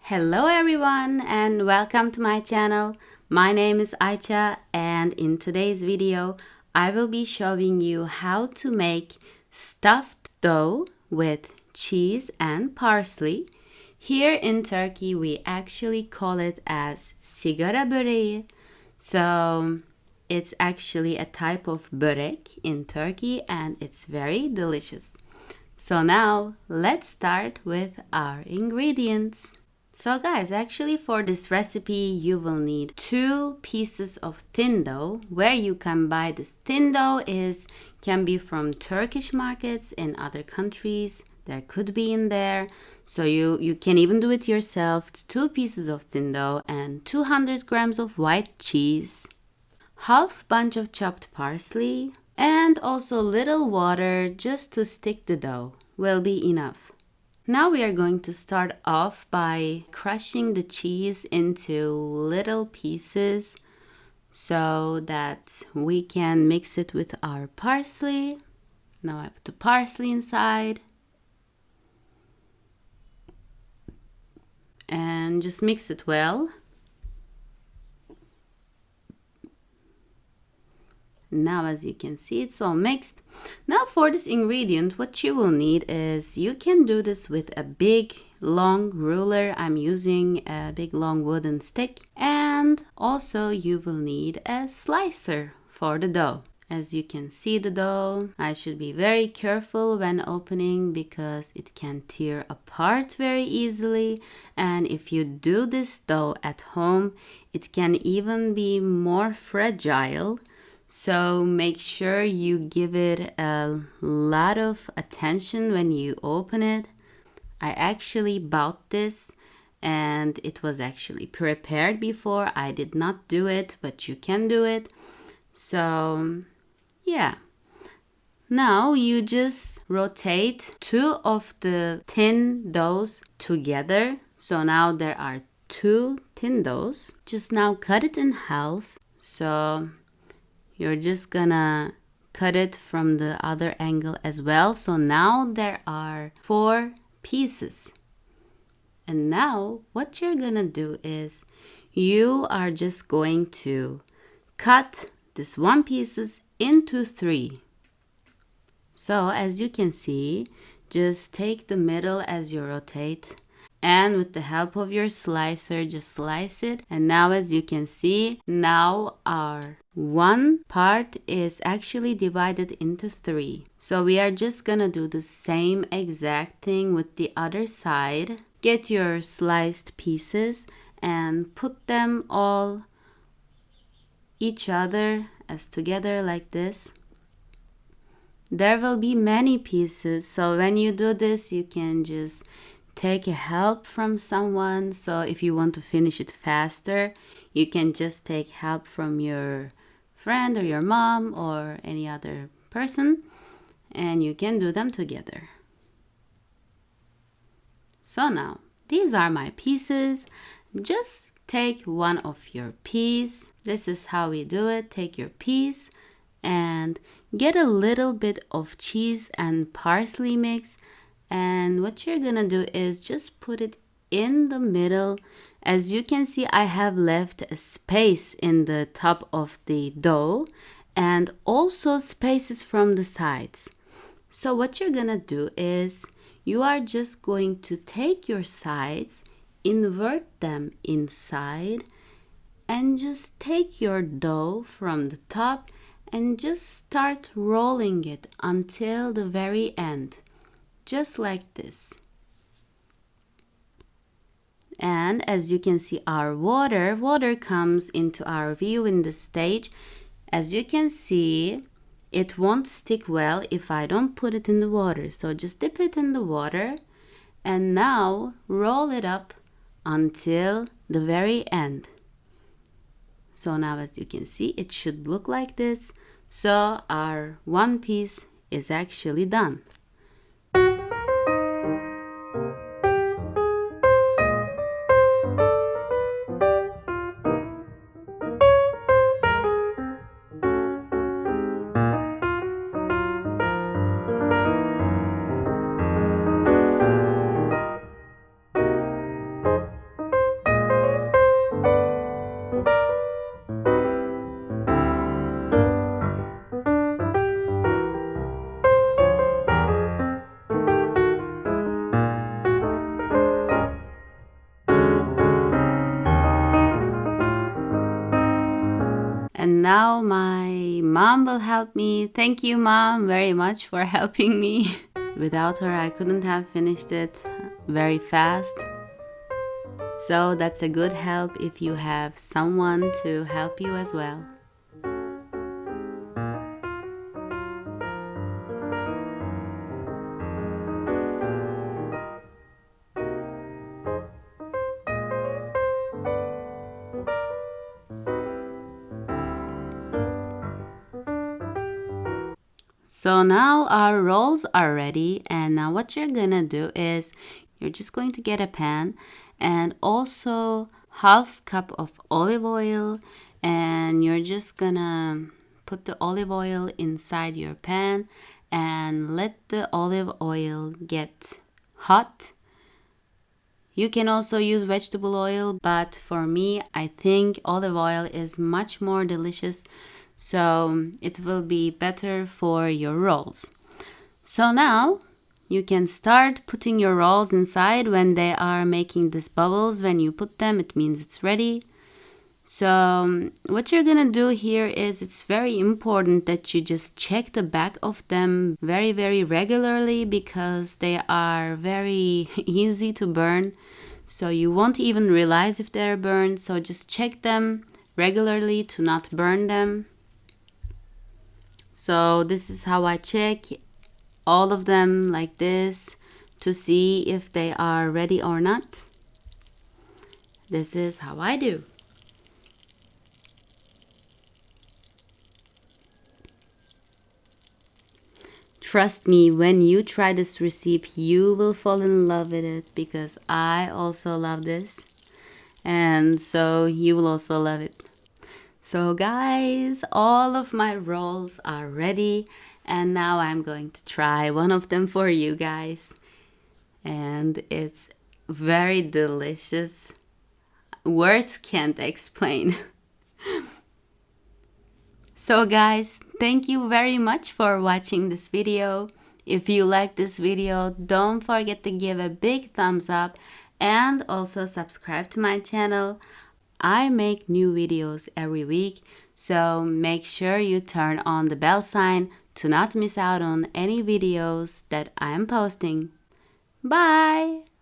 Hello everyone and welcome to my channel. My name is Ayça and in today's video I will be showing you how to make stuffed dough with cheese and parsley. Here in Turkey we actually call it as Sigara Böreği. So it's actually a type of börek in Turkey and it's very delicious. So now let's start with our ingredients. So guys, actually for this recipe you will need 2 pieces of thin dough. Where you can buy this thin dough can be from Turkish markets in other countries. There could be in there. So you can even do it yourself. It's 2 pieces of thin dough and 200 grams of white cheese, half bunch of chopped parsley, and also little water just to stick the dough will be enough. Now we are going to start off by crushing the cheese into little pieces so that we can mix it with our parsley. Now I put the parsley inside and just mix it well. Now as you can see, it's all mixed. Now for this ingredient, what you will need is, you can do this with a big long ruler. I'm using a big long wooden stick, and also you will need a slicer for the dough. As you can see the dough, I should be very careful when opening because it can tear apart very easily, and if you do this dough at home, it can even be more fragile. So make sure you give it a lot of attention when you open it. I actually bought this and it was actually prepared before. I did not do it, but you can do it. So yeah. Now you just rotate 2 of the thin doughs together. So now there are 2 thin doughs. Just now cut it in half. So you're just gonna cut it from the other angle as well. So now there are 4 pieces. And now what you're gonna do is, you are just going to cut this 1 pieces into 3. So as you can see, just take the middle as you rotate, and with the help of your slicer, just slice it. And now as you can see, now our 1 part is actually divided into 3. So we are just gonna do the same exact thing with the other side. Get your sliced pieces and put them all each other as together like this. There will be many pieces, so when you do this, you can just take a help from someone. So if you want to finish it faster, you can just take help from your friend or your mom or any other person, and you can do them together. So now these are my pieces. Just take one of your piece. This is how we do it. Take your piece and get a little bit of cheese and parsley mix. And what you're gonna do is just put it in the middle. As you can see, I have left a space in the top of the dough and also spaces from the sides. So what you're gonna do is, you are just going to take your sides, invert them inside, and just take your dough from the top and just start rolling it until the very end. Just like this. And as you can see, our water comes into our view in this stage. As you can see, it won't stick well if I don't put it in the water. So just dip it in the water and now roll it up until the very end. So now as you can see, it should look like this. So our 1 piece is actually done. And now my mom will help me. Thank you, Mom, very much for helping me. Without her, I couldn't have finished it very fast. So that's a good help if you have someone to help you as well. So now our rolls are ready, and now what you're gonna do is you're just going to get a pan and also half cup of olive oil, and you're just gonna put the olive oil inside your pan and let the olive oil get hot. You can also use vegetable oil, but for me, I think olive oil is much more delicious, so it will be better for your rolls. So now you can start putting your rolls inside. When they are making these bubbles, when you put them, it means it's ready. So what you're gonna do here is it's very important that you just check the back of them very, very regularly, because they are very easy to burn. So you won't even realize if they're burned. So just check them regularly to not burn them. So this is how I check all of them, like this, to see if they are ready or not. This is how I do. Trust me, when you try this recipe, you will fall in love with it, because I also love this. And so you will also love it. So guys, all of my rolls are ready, and now I'm going to try one of them for you guys. And it's very delicious. Words can't explain. So guys, thank you very much for watching this video. If you like this video, don't forget to give a big thumbs up and also subscribe to my channel. I make new videos every week, so make sure you turn on the bell sign to not miss out on any videos that I'm posting. Bye!